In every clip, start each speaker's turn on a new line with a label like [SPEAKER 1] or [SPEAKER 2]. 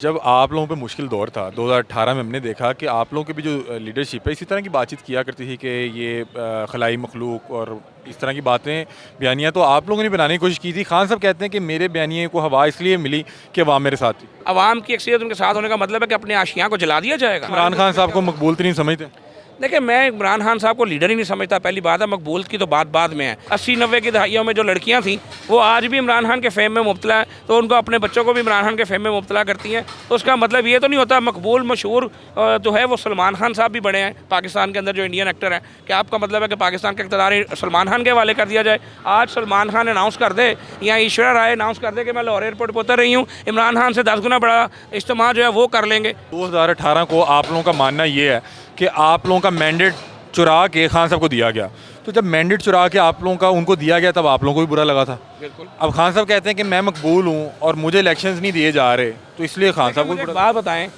[SPEAKER 1] जब आप लोगों पे मुश्किल दौर था 2018 में हमने देखा कि आप लोगों की भी जो लीडरशिप है इसी तरह की बातचीत किया करती थी कि ये खलाई मखलूक और इस तरह की बातें बयानियाँ तो आप लोगों ने बनाने की कोशिश की थी। खान साहब कहते हैं कि मेरे बयानिए को हवा इसलिए मिली कि अवाम मेरे साथ थी।
[SPEAKER 2] अवाम की अक्सरियत उनके साथ होने का मतलब है कि अपने आशियाँ को जला दिया जाएगा।
[SPEAKER 1] इमरान खान साहब को मकबूल तरीन समझते हैं।
[SPEAKER 2] देखिए, मैं इमरान खान साहब को लीडर ही नहीं समझता। पहली बात है, मकबूल की तो बात बाद में है। 80-90 की दहाइयों में जो लड़कियां थीं वो आज भी इमरान खान के फेम में मुब्तला है, तो उनको अपने बच्चों को भी इमरान खान के फेम में मुब्तला करती हैं। तो उसका मतलब ये तो नहीं होता मकबूल मशहूर जो है वो सलमान खान साहब भी बने हैं पाकिस्तान के अंदर, जो इंडियन एक्टर हैं। क्या आपका मतलब है कि पाकिस्तान का इक़्तिदार सलमान खान के हवाले कर दिया जाए? आज सलमान खान अनाउंस कर दे या ईश्वरा राय अनाउंस कर दे कि मैं लाहौर एयरपोर्ट पर उतर रही हूँ, इमरान खान से 10 गुना बड़ा इज्तिमा जो है वो कर लेंगे।
[SPEAKER 1] 2018 को आप लोगों का मानना ये है कि आप लोगों का मैंडेट चुरा के खान साहब को दिया गया, तो जब मैंडेट चुरा के आप लोगों का उनको दिया गया तब आप लोगों को भी बुरा लगा था।
[SPEAKER 2] बिल्कुल।
[SPEAKER 1] अब खान साहब कहते हैं कि मैं मकबूल हूँ और मुझे इलेक्शंस नहीं दिए जा रहे, तो इसलिए खान साहब को
[SPEAKER 2] बात बताएं,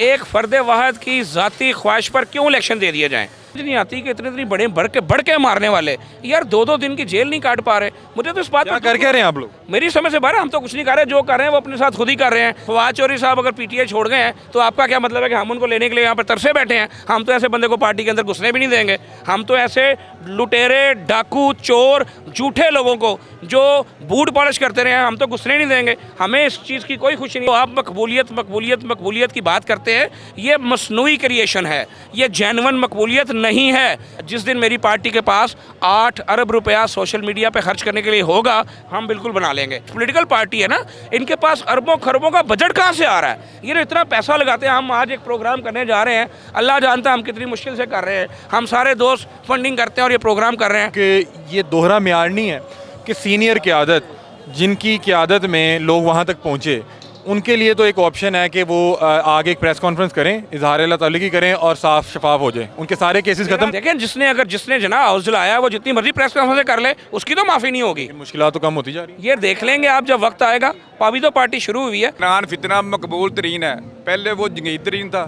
[SPEAKER 2] एक फ़र्द वाहद की ज़ाती ख्वाहिश पर क्यों इलेक्शन दे दिए जाएं? मुझे नहीं आती कि इतने बड़े बढ़ के मारने वाले यार 2-2 दिन की जेल नहीं काट पा रहे। मुझे तो इस बात
[SPEAKER 1] क्या कर रहे हैं आप लोग?
[SPEAKER 2] मेरी समझ से बाहर है। हम तो कुछ नहीं कर रहे, जो कर रहे हैं वो अपने साथ खुद ही कर रहे हैं। फवाद चौधरी साहब अगर पीटीआई छोड़ गए हैं तो आपका क्या मतलब है कि हम उनको लेने के लिए यहाँ पर तरसे बैठे हैं? हम तो ऐसे बंदे को पार्टी के अंदर घुसने भी नहीं देंगे। हम तो ऐसे लुटेरे, डाकू, चोर, झूठे लोगों को जो बूट पॉलिश करते रहे हैं हम तो घुसने नहीं देंगे। हमें इस चीज़ की कोई खुशी नहीं। तो आप मकबूलियत की बात करते हैं, ये मसनूई क्रिएशन है, ये जेन्युइन मकबूलियत नहीं है। जिस दिन मेरी पार्टी के पास 8 अरब रुपया सोशल मीडिया पे खर्च करने के लिए होगा, हम बिल्कुल बना लेंगे। पॉलिटिकल पार्टी है ना, इनके पास अरबों खरबों का बजट कहाँ से आ रहा है? ये इतना पैसा लगाते हैं। हम आज एक प्रोग्राम करने जा रहे हैं, अल्लाह जानता है हम कितनी मुश्किल से कर रहे हैं। हम सारे दोस्त फंडिंग करते हैं और ये प्रोग्राम कर रहे हैं
[SPEAKER 1] कि ये दोहरा म्यार नहीं है कि सीनियर क़यादत, जिनकी क़यादत में लोग वहाँ तक पहुँचे, उनके लिए तो एक ऑप्शन है कि वो आगे एक प्रेस कॉन्फ्रेंस करें, इजहार ताल्लुकी करें और साफ शफाफ हो जाए, उनके सारे केसेस खत्म।
[SPEAKER 2] देखें, जिसने जना हाउस जलाया वो जितनी मर्जी प्रेस कॉन्फ्रेंस कर ले, उसकी तो माफ़ी नहीं होगी।
[SPEAKER 1] मुश्किल तो कम होती जा रही है।
[SPEAKER 2] ये देख लेंगे आप जब वक्त आएगा। अभी तो पार्टी शुरू हुई है।
[SPEAKER 3] इमरान फितना मकबूल तरीन है। पहले वो जंगीद तरीन था,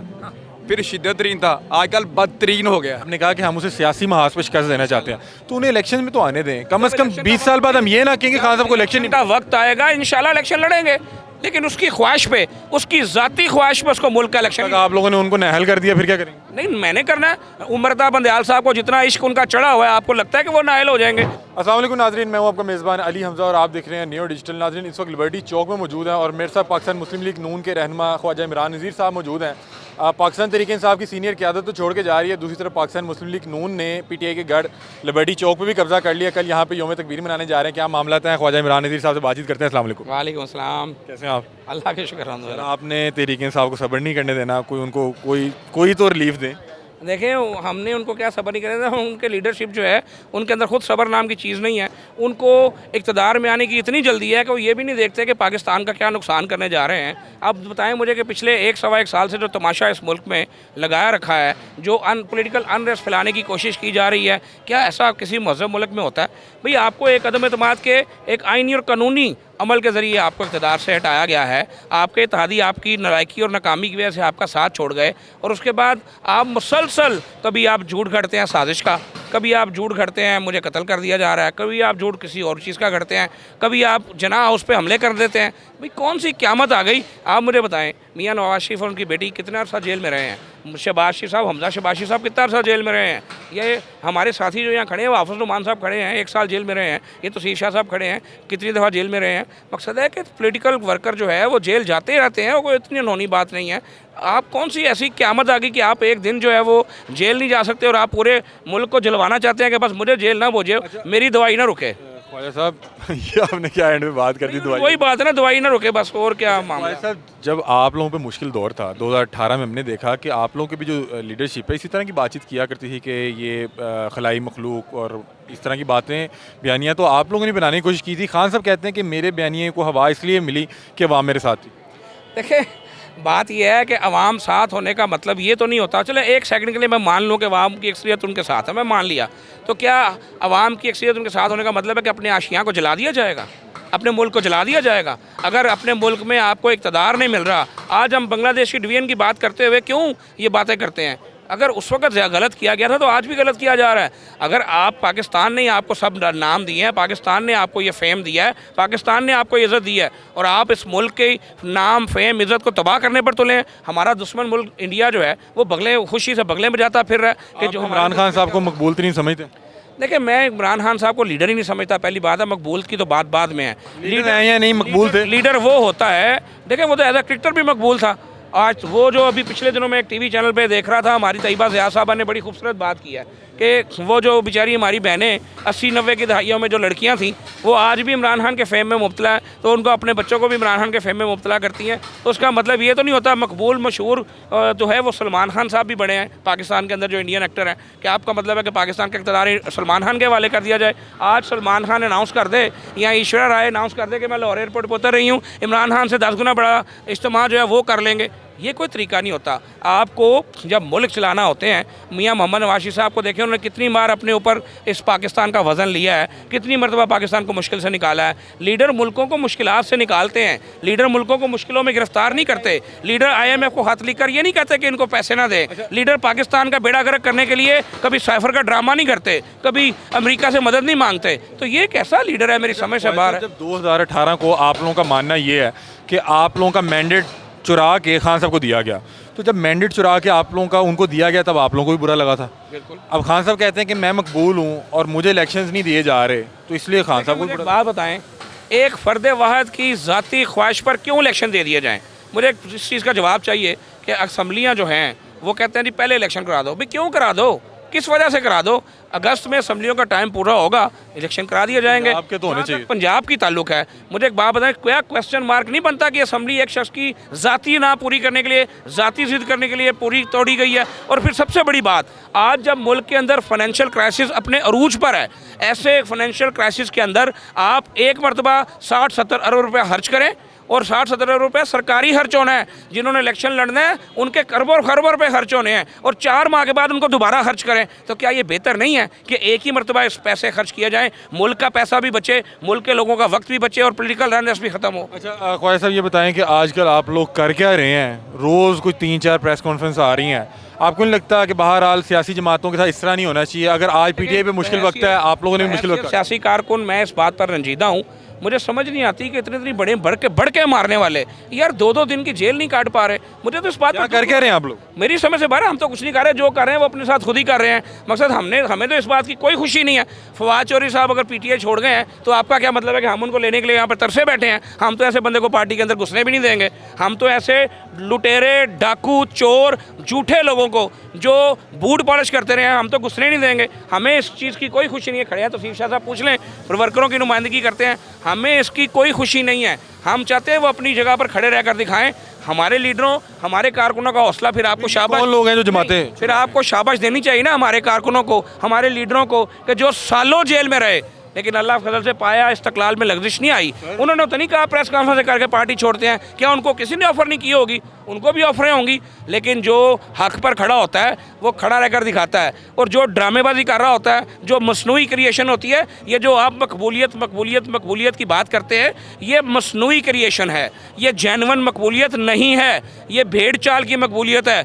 [SPEAKER 3] फिर शिद्दत तरीन था, आजकल बदतरीन हो गया।
[SPEAKER 1] हमने कहा कि हम उसे सियासी महाज पर शिकस्त देना चाहते हैं, तो उन्हें इलेक्शन में तो आने दें। कम से कम 20 साल बाद हम ये ना कहेंगे खान साहब को इलेक्शन
[SPEAKER 2] का वक्त आएगा, इंशाल्लाह इलेक्शन लड़ेंगे, लेकिन उसकी ख्वाहिश पे, उसकी ज़ाती ख्वाहिश पे उसको मुल्क का इलेक्शन।
[SPEAKER 1] आप लोगों ने उनको नहल कर दिया, फिर क्या करेंगे?
[SPEAKER 2] नहीं, मैंने करना है। उमरता बंदयाल साहब को जितना इश्क उनका चढ़ा हुआ है, आपको लगता है कि वो नायल हो जाएंगे?
[SPEAKER 1] अस्सलाम वालेकुम नाज़रीन, मैं हूं आपका मेज़बान अली हमज़ा और आप देख रहे हैं नियो डिजिटल। नाज़रीन, इस वक्त लिबर्टी चौक में मौजूद हैं और मेरे साथ पाकिस्तान मुस्लिम लीग नून के रहनुमा ख्वाजा इमरान नज़ीर साहब मौजूद हैं। पाकिस्तान तहरीक इंसाफ की सीनियर क़यादत तो छोड़ के जा रही है, दूसरी तरफ पाकिस्तान मुस्लिम लीग नून ने पीटीआई के गढ़ लिबर्टी चौक पर भी कब्जा कर लिया। कल यहाँ पे यौम तकबीर मनाने जा रहे हैं। क्या मामला है? ख्वाजा इमरान नज़ीर साहब से बातचीत करते हैं। अस्सलाम वालेकुम।
[SPEAKER 2] वालेकुम अस्सलाम।
[SPEAKER 1] कैसे हैं आप?
[SPEAKER 2] अल्लाह के शुक्र।
[SPEAKER 1] आपने तहरीक इंसाफ को सब्र नहीं करने देना, कोई उनको कोई तो रिलीफ दें।
[SPEAKER 2] देखें, हमने उनको क्या सब्र नहीं करना था। उनके लीडरशिप जो है उनके अंदर खुद सब्र नाम की चीज़ नहीं है। उनको इक़्तिदार में आने की इतनी जल्दी है कि वो ये भी नहीं देखते कि पाकिस्तान का क्या नुकसान करने जा रहे हैं। अब बताएं मुझे कि पिछले 1-1.25 साल से जो तमाशा इस मुल्क में लगाया रखा है, जो पॉलिटिकल अनरेस्ट फैलाने की कोशिश की जा रही है, क्या ऐसा किसी मज़हब मुल्क में होता है? भाई, आपको एक अदम एतमाद के एक आइनी और कानूनी अमल के ज़रिए आपको इक़्तिदार से हटाया गया है। आपके इत्तेहादी आपकी नालायकी और नाकामी की वजह से आपका साथ छोड़ गए, और उसके बाद आप मुसलसल कभी आप झूठ घड़ते हैं साजिश का, कभी आप झूठ घड़ते हैं मुझे कत्ल कर दिया जा रहा है, कभी आप झूठ किसी और चीज़ का घड़ते हैं, कभी आप जना हाउस पे हमले कर देते हैं। भाई, कौन सी क़यामत आ गई? आप मुझे बताएं, मियाँ नवाज शरीफ और उनकी बेटी कितना अर्सा जेल में रहे हैं? शहबाज शरीफ साहब, हमजा शहबाज शरीफ साहब कितना अर्सा जेल में रहे हैं? ये हमारे साथी जो यहाँ खड़े हैं, हाफिज़ नुमान साहब खड़े हैं, 1 साल जेल में रहे हैं। ये तो शीशा साहब खड़े हैं, कितनी दफ़ा जेल में रहे हैं। मकसद है कि पॉलिटिकल वर्कर जो है वो जेल जाते रहते हैं, और कोई इतनी अनहोनी बात नहीं है। आप कौन सी ऐसी क़यामत आ गई कि आप एक दिन जो है वो जेल नहीं जा सकते, और आप पूरे मुल्क को जलवाना चाहते हैं कि बस मुझे जेल ना भेजे, मेरी दवाई ना रुके?
[SPEAKER 1] ख्वाजा साहब, ये आपने क्या एंड में बात कर दी? दवाई,
[SPEAKER 2] वही बात है ना, दवाई ना रुके बस, और क्या मामला?
[SPEAKER 1] साहब, जब आप लोगों पे मुश्किल दौर था 2018 में हमने देखा कि आप लोगों की भी जो लीडरशिप है इसी तरह की बातचीत किया करती थी कि ये खलाई मखलूक और इस तरह की बातें बयानियाँ तो आप लोगों ने बनाने की कोशिश की थी। खान साहब कहते हैं कि मेरे बयानिए को हवा इसलिए मिली कि अवाम मेरे साथ थी।
[SPEAKER 2] देखिए, बात यह है कि अवाम साथ होने का मतलब ये तो नहीं होता। चलो एक सेकंड के लिए मैं मान लूँ कि अवाम की अक्सरियत उनके साथ है, मैं मान लिया, तो क्या अवाम की अक्सरियत उनके साथ होने का मतलब है कि अपने आशियाँ को जला दिया जाएगा, अपने मुल्क को जला दिया जाएगा? अगर अपने मुल्क में आपको इक़्तिदार नहीं मिल रहा, आज हम बांग्लादेश की डिवीज़न की बात करते हुए क्यों ये बातें करते हैं? अगर उस वक्त गलत किया गया था तो आज भी गलत किया जा रहा है। अगर आप पाकिस्तान ने आपको सब नाम दिए हैं, पाकिस्तान ने आपको ये फेम दिया है, पाकिस्तान ने आपको इज़्ज़त दी है, और आप इस मुल्क के नाम फेम इज़्ज़त को तबाह करने पर तुले हैं। हमारा दुश्मन मुल्क इंडिया जो है वो बगले खुशी से बगले में जाता फिर रहा है कि जो
[SPEAKER 1] इमरान खान साहब को मकबूल तरीन समझते हैं?
[SPEAKER 2] देखिए, मैं इमरान खान साहब को लीडर ही नहीं समझता। पहली बात है, मकबूल की तो बात बाद में है।
[SPEAKER 1] लीडर है या नहीं मकबूल थे?
[SPEAKER 2] लीडर वो होता है, देखिए वो तो एज अ क्रिकेटर भी मकबूल था। आज वो जो अभी पिछले दिनों में एक टीवी चैनल पे देख रहा था, हमारी तैयबा ज़िया साहबा ने बड़ी खूबसूरत बात की है कि वो जो बेचारी हमारी बहनें 80-90 की दहाइयों में जो लड़कियां थी वो आज भी इमरान खान के फेम में मुब्तला है, तो उनको अपने बच्चों को भी इमरान खान के फेम में मुब्तला करती हैं। तो उसका मतलब ये तो नहीं होता मकबूल मशहूर जो है वो सलमान खान साहब भी बने हैं पाकिस्तान के अंदर जो इंडियन एक्टर हैं। क्या आपका मतलब है कि पाकिस्तान का इक़्तिदार सलमान खान के हवाले कर दिया जाए? आज सलमान खान अनाउंस कर दे या ईश्वरा राय अनाउंस कर दे कि मैं लाहौर एयरपोर्ट पर उतर रही हूँ, इमरान खान से 10 गुना बड़ा इज्तिमा जो है वो कर लेंगे। ये कोई तरीका नहीं होता। आपको जब मुल्क चलाना होते हैं, मियां मोहम्मद नवाज़ साहब को देखें, उन्होंने कितनी बार अपने ऊपर इस पाकिस्तान का वज़न लिया है, कितनी मरतबा पाकिस्तान को मुश्किल से निकाला है। लीडर मुल्कों को मुश्किलात से निकालते हैं, लीडर मुल्कों को मुश्किलों में गिरफ्तार नहीं करते। लीडर IMF को हाथ लिखकर ये नहीं कहते कि इनको पैसे ना दें। लीडर पाकिस्तान का बेड़ा गर्क करने के लिए कभी साइफर का ड्रामा नहीं करते, कभी अमेरिका से मदद नहीं मांगते। तो ये कैसा लीडर है? मेरी समझ से बाहर है।
[SPEAKER 1] जब 2018 को आप लोगों का मानना ये है कि आप लोगों का मैंडेट चुरा के खान साहब को दिया गया, तो जब मैंडेट चुरा के आप लोगों का उनको दिया गया तब आप लोगों को भी बुरा लगा था।
[SPEAKER 2] बिल्कुल।
[SPEAKER 1] अब खान साहब कहते हैं कि मैं मकबूल हूँ और मुझे इलेक्शंस नहीं दिए जा रहे, तो इसलिए खान साहब को
[SPEAKER 2] मुझे एक
[SPEAKER 1] बुरा।
[SPEAKER 2] बात बताएं, एक फ़र्द वाहिद की ज़ाती ख्वाहिश पर क्यों इलेक्शन दे दिए जाएं? मुझे इस चीज़ का जवाब चाहिए कि असम्बलियाँ जो हैं वो कहते हैं जी पहले इलेक्शन करा दो। भाई क्यों करा दो? किस वजह से करा दो? अगस्त में असम्बलियों का टाइम पूरा होगा, इलेक्शन करा दिए जाएंगे।
[SPEAKER 1] आपके तो होने चाहिए।
[SPEAKER 2] पंजाब की ताल्लुक है, मुझे एक बात बताएं, क्या क्वेश्चन मार्क नहीं बनता कि असम्बली एक शख्स की ज़ाती ना पूरी करने के लिए, ज़ाती जिद करने के लिए पूरी तोड़ी गई है? और फिर सबसे बड़ी बात, आज जब मुल्क के अंदर फाइनेंशियल क्राइसिस अपने अरूज पर है, ऐसे फाइनेंशियल क्राइसिस के अंदर आप एक मरतबा 60-70 अरब रुपये खर्च करें और 60-70 अरब रुपये सरकारी खर्च होना है। जिन्होंने इलेक्शन लड़ना है उनके खरबों रुपये खर्च होने हैं, और 4 माह के बाद उनको दोबारा खर्च करें। तो क्या ये बेहतर नहीं है कि एक ही मरतबा इस पैसे खर्च किया जाए, मुल्क का पैसा भी बचे, मुल्क के लोगों का वक्त भी बचे और पोलिटिकल रननेस भी ख़त्म हो?
[SPEAKER 1] अच्छा ख्वाजा साहब, ये बताएं कि आजकल आप लोग कर क्या रहे हैं? रोज़ कुछ 3-4 प्रेस कॉन्फ्रेंस आ रही हैं, आपको नहीं लगता कि बहरहाल सियासी जमातों के साथ इस तरह नहीं होना चाहिए? अगर आज PTI पे मुश्किल वक्त है, आप लोगों ने भी मुश्किल वक्त।
[SPEAKER 2] सियासी कारकुन, मैं इस बात पर रंजीदा हूँ, मुझे समझ नहीं आती कि इतने बड़े बढ़ के मारने वाले यार 2-2 दिन की जेल नहीं काट पा रहे। मुझे तो इस बात पर
[SPEAKER 1] कर क्या रहे हैं आप लोग?
[SPEAKER 2] मेरी समझ से बाहर, हम तो कुछ नहीं कर रहे, जो कर रहे हैं वो अपने साथ खुद ही कर रहे हैं। मकसद हमें तो इस बात की कोई खुशी नहीं है। फवाद चौधरी साहब अगर PTI छोड़ गए हैं तो आपका क्या मतलब है कि हम उनको लेने के लिए यहाँ पर तरसे बैठे हैं? हम तो ऐसे बंदे को पार्टी के अंदर घुसने भी नहीं देंगे। हम तो ऐसे लुटेरे, डाकू, चोर, झूठे लोगों को जो बूट पॉलिश करते रहे हैं, हम तो घुसने नहीं देंगे। हमें इस चीज़ की कोई खुशी नहीं है। खड़े हैं तो तौसीफ शाह साहब पूछ लें, वर्करों की नुमाइंदगी करते हैं, हमें इसकी कोई खुशी नहीं है। हम चाहते हैं वो अपनी जगह पर खड़े रहकर दिखाएं। हमारे लीडरों, हमारे कारकुनों का हौसला, फिर आपको शाबाश।
[SPEAKER 1] कौन लोग हैं जो जमाते हैं?
[SPEAKER 2] फिर आपको शाबाश देनी चाहिए ना हमारे कारकुनों को, हमारे लीडरों को, कि जो सालों जेल में रहे लेकिन अल्लाह फजल से पाया, इस्तकलाल में लग्जिश नहीं आई। उन्होंने तो नहीं कहा प्रेस कॉन्फ्रेंस करके पार्टी छोड़ते हैं। क्या उनको किसी ने ऑफ़र नहीं की होगी? उनको भी ऑफरें होंगी, लेकिन जो हक पर खड़ा होता है वो खड़ा रहकर दिखाता है, और जो ड्रामेबाजी कर रहा होता है, जो मसनूई क्रिएशन होती है, ये जो आप मकबूलियत की बात करते हैं, ये मसनूई क्रिएशन है, ये जेन्युइन मकबूलियत नहीं है, ये भेड़ चाल की मकबूलियत है।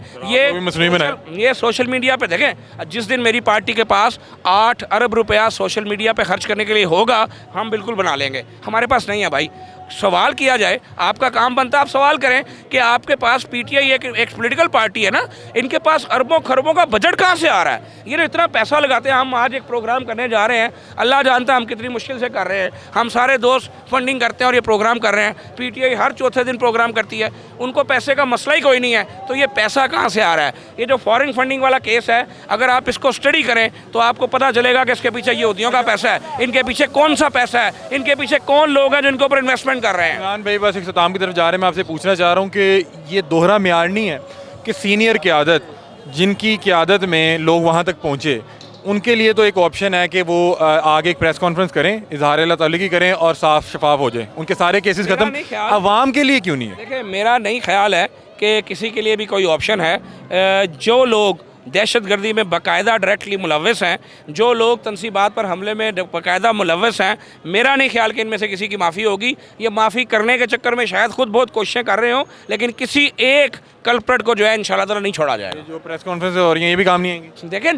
[SPEAKER 2] ये सोशल मीडिया पे देखें, जिस दिन मेरी पार्टी के पास 8 अरब रुपया सोशल मीडिया पे खर्च करने के लिए होगा, हम बिल्कुल बना लेंगे। हमारे पास नहीं है भाई। सवाल किया जाए, आपका काम बनता है आप सवाल करें कि आपके पास PTI एक पॉलिटिकल पार्टी है ना, इनके पास अरबों खरबों का बजट कहाँ से आ रहा है? ये ना इतना पैसा लगाते हैं। हम आज एक प्रोग्राम करने जा रहे हैं, अल्लाह जानता है हम कितनी मुश्किल से कर रहे हैं। हम सारे दोस्त फंडिंग करते हैं और ये प्रोग्राम कर रहे हैं। PTI हर चौथे दिन प्रोग्राम करती है, उनको पैसे का मसला ही कोई नहीं है। तो ये पैसा कहाँ से आ रहा है? ये जो फॉरेन फंडिंग वाला केस है, अगर आप इसको स्टडी करें तो आपको पता चलेगा कि इसके पीछे यहूदियों का पैसा है, इनके पीछे कौन सा पैसा है, इनके पीछे कौन लोग हैं जिनके ऊपर इन्वेस्टमेंट कर रहे हैं।
[SPEAKER 1] इमरान भाई, बस इख्तिताम की तरफ जा रहे हैं। मैं आपसे पूछना चाह रहा हूँ कि ये दोहरा म्यार नहीं है कि सीनियर क़यादत, जिनकी क़यादत में लोग वहाँ तक पहुँचे, उनके लिए तो एक ऑप्शन है कि वो आगे एक प्रेस कॉन्फ्रेंस करें, इजहार तअल्लुक़ करें और साफ शफाफ हो जाए, उनके सारे केसेस ख़त्म। अवाम के लिए क्यों नहीं है?
[SPEAKER 2] देखिए, मेरा नहीं ख्याल है कि किसी के लिए भी कोई ऑप्शन है। जो लोग दहशतगर्दी में बाकायदा डायरेक्टली मुलव्वस हैं, जो लोग तनसीबात पर हमले में बाकायदा मुलव्वस हैं, मेरा नहीं ख्याल कि इनमें से किसी की माफ़ी होगी। ये माफ़ी करने के चक्कर में शायद खुद बहुत कोशिशें कर रहे हों, लेकिन किसी एक कल्प्रेट को जो है इंशाल्लाह ताला नहीं छोड़ा जाएगा।
[SPEAKER 1] जो प्रेस कॉन्फ्रेंस हो रही है ये भी काम नहीं आएंगी।
[SPEAKER 2] देखें,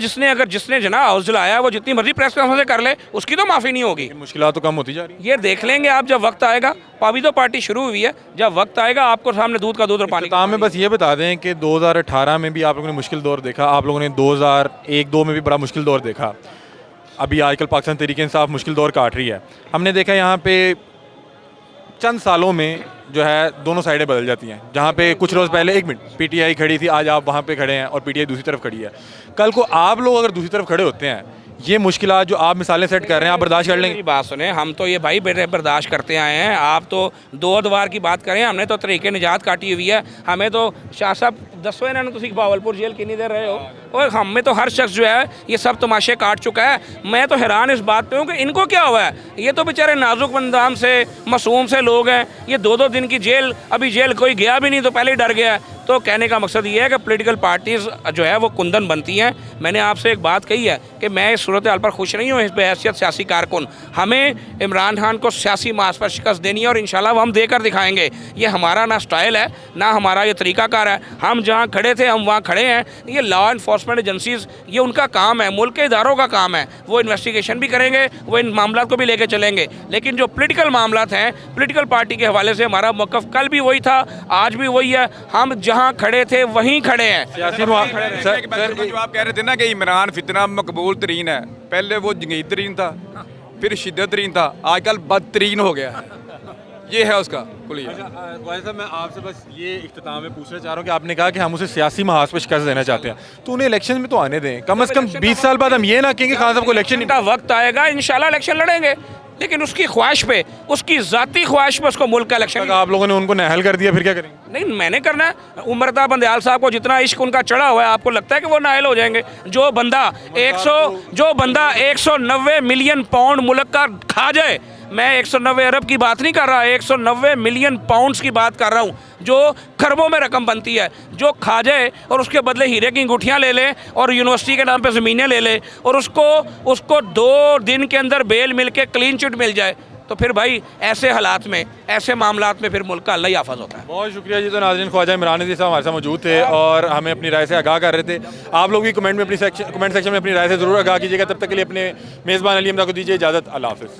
[SPEAKER 2] जिसने जना हाउस जलाया वो जितनी मर्जी प्रेस कॉन्फ्रेंस कर ले, उसकी तो माफ़ी नहीं होगी।
[SPEAKER 1] मुश्किलात तो कम होती जा रही है।
[SPEAKER 2] ये देख लेंगे आप जब वक्त आएगा। अभी तो पार्टी शुरू हुई है, जब वक्त आएगा आपको सामने दूध का दूध और पानी का
[SPEAKER 1] इख्तिताम में बस ये बता दें कि 2018 में भी आप लोगों ने मुश्किल दौर देखा, आप लोगों ने 2001-2 में भी बड़ा मुश्किल दौर देखा, अभी आजकल पाकिस्तान तहरीक इंसाफ मुश्किल दौर काट रही है। हमने देखा यहाँ पे चंद सालों में जो है दोनों साइडें बदल जाती हैं। जहाँ पे कुछ रोज़ पहले 1 मिनट पीटीआई खड़ी थी, आज आप वहाँ पे खड़े हैं और पीटीआई दूसरी तरफ खड़ी है। कल को आप लोग अगर दूसरी तरफ खड़े होते हैं, ये मुश्किलात जो आप मिसालें सेट कर रहे हैं आप बर्दाश्त कर लेंगे?
[SPEAKER 2] मेरी बात सुने, हम तो ये भाई बेटे बर्दाश्त करते आए हैं। आप तो दो अदवार की बात करें, हमने तो तरीके निजात काटी हुई है। हमें तो शाह साहब दसवें इन्होंने तुम बावलपुर जेल कितनी देर रहे हो, और हमें तो हर शख्स जो है ये सब तमाशे काट चुका है। मैं तो हैरान इस बात पे हूँ कि इनको क्या हुआ है। ये तो बेचारे नाजुक बंदाम से मासूम से लोग हैं, ये 2-2 दिन की जेल, अभी जेल कोई गया भी नहीं तो पहले ही डर गया है। तो कहने का मकसद ये है कि पॉलिटिकल पार्टीज़ जो है वो कुंदन बनती हैं। मैंने आपसे एक बात कही है कि मैं इस सूरत हाल पर खुश नहीं हूँ। इस बहैसियत सियासी कारकुन हमें इमरान खान को सियासी मास पर शिकस्त देनी है, और इंशाल्लाह वो हम देकर दिखाएंगे। ये हमारा ना स्टाइल है, ना हमारा ये तरीकाकार है। हम जहाँ खड़े थे हम वहाँ खड़े हैं। ये लॉ इन्फोर्समेंट एजेंसीज़, ये उनका काम है, मुल्क के इदारों का काम है। वो इन्वेस्टिगेशन भी करेंगे, वो इन मामला को भी लेकर चलेंगे। लेकिन जो पॉलिटिकल मामला हैं, पॉलिटिकल पार्टी के हवाले से हमारा मौक़िफ़ कल भी वही था, आज भी वही है। हम जहाँ खड़े थे वहीं खड़े हैं।
[SPEAKER 3] जो आप कह रहे थे ना कि इमरान फितना मकबूल तरीन है, पहले वो जंगीद तरीन था, फिर शिद्दत तरीन था, आजकल बदतरीन हो गया। ये है उसका कुलिया।
[SPEAKER 1] वैसे मैं आपसे बस ये इख्तिताम में पूछना चाह रहा हूँ कि आपने कहा कि हम उसे सियासी महाज पर शिकस्त देना चाहते हैं, तो उन्हें इलेक्शन में तो आने दें। कम से कम 20 साल बाद हम ये ना कहेंगे खान साहब को इलेक्शन
[SPEAKER 2] का वक्त आएगा, इंशाल्लाह इलेक्शन लड़ेंगे, लेकिन उसकी ख्वाहिश पे, उसकी ज़ाती ख्वाहिश पे उसको मुल्क का इलेक्शन।
[SPEAKER 1] आप लोगों ने उनको नहल कर दिया, फिर क्या करेंगे?
[SPEAKER 2] नहीं, मैंने करना है। उमरता बंदयाल साहब को जितना इश्क उनका चढ़ा हुआ है, आपको लगता है कि वो नायल हो जाएंगे? जो बंदा 190 मिलियन पाउंड मुल्क का खा जाए, मैं 190 अरब की बात नहीं कर रहा, 190 मिलियन पाउंड्स की बात कर रहा हूँ, जो खरबों में रकम बनती है, जो खा जाए और उसके बदले हीरे की अंगूठियाँ ले ले और यूनिवर्सिटी के नाम पे ज़मीनें ले ले, और उसको 2 दिन के अंदर बेल मिल के क्लीन चिट मिल जाए, तो फिर भाई ऐसे हालात में, ऐसे मामलात में फिर मुल्क का अल्लाह ही हाफ़िज़ होता है।
[SPEAKER 1] बहुत शुक्रिया जी। तो नाज़रीन, ख्वाजा इमरान नज़ीर साहब हमारे साथ मौजूद थे और हमें अपनी राय से आगाह कर रहे थे। आप लोग भी कमेंट सेक्शन में अपनी राय से ज़रूर आगाह कीजिएगा। तब तक के लिए अपने मेज़बान अली हमजा को दीजिए इजाज़त। अल्लाह हाफ़िज़।